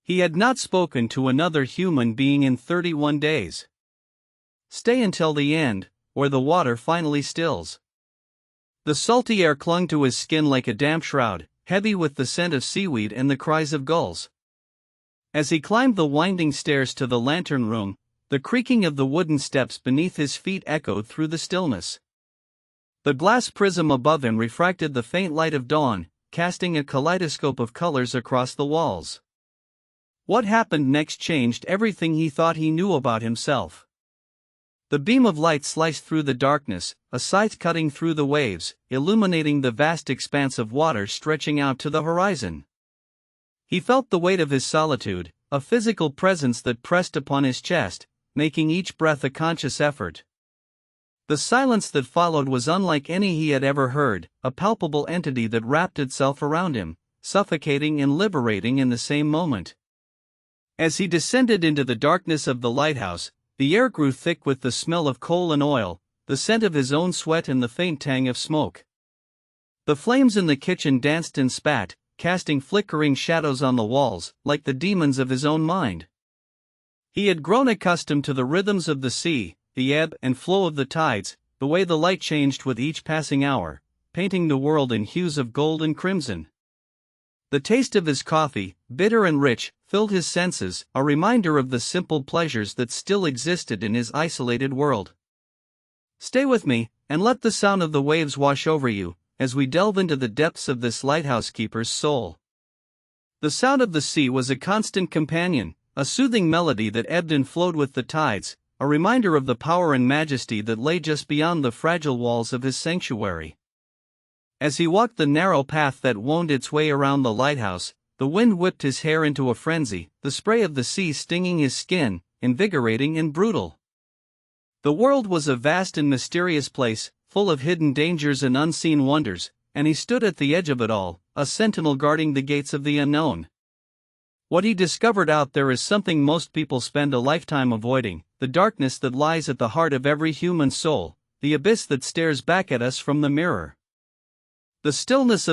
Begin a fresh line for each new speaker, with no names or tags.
He had not spoken to another human being in 31 days. Stay until the end, or the water finally stills. The salty air clung to his skin like a damp shroud, heavy with the scent of seaweed and the cries of gulls. As he climbed the winding stairs to the lantern room, the creaking of the wooden steps beneath his feet echoed through the stillness. The glass prism above him refracted the faint light of dawn, casting a kaleidoscope of colors across the walls. What happened next changed everything he thought he knew about himself. The beam of light sliced through the darkness, a scythe cutting through the waves, illuminating the vast expanse of water stretching out to the horizon. He felt the weight of his solitude, a physical presence that pressed upon his chest, making each breath a conscious effort. The silence that followed was unlike any he had ever heard, a palpable entity that wrapped itself around him, suffocating and liberating in the same moment. As he descended into the darkness of the lighthouse, the air grew thick with the smell of coal and oil, the scent of his own sweat and the faint tang of smoke. The flames in the kitchen danced and spat, casting flickering shadows on the walls, like the demons of his own mind. He had grown accustomed to the rhythms of the sea, the ebb and flow of the tides, the way the light changed with each passing hour, painting the world in hues of gold and crimson. The taste of his coffee, bitter and rich, filled his senses, a reminder of the simple pleasures that still existed in his isolated world. Stay with me, and let the sound of the waves wash over you, as we delve into the depths of this lighthouse keeper's soul. The sound of the sea was a constant companion, a soothing melody that ebbed and flowed with the tides, a reminder of the power and majesty that lay just beyond the fragile walls of his sanctuary. As he walked the narrow path that wound its way around the lighthouse, the wind whipped his hair into a frenzy, the spray of the sea stinging his skin, invigorating and brutal. The world was a vast and mysterious place, full of hidden dangers and unseen wonders, and he stood at the edge of it all, a sentinel guarding the gates of the unknown. What he discovered out there is something most people spend a lifetime avoiding, the darkness that lies at the heart of every human soul, the abyss that stares back at us from the mirror. The stillness of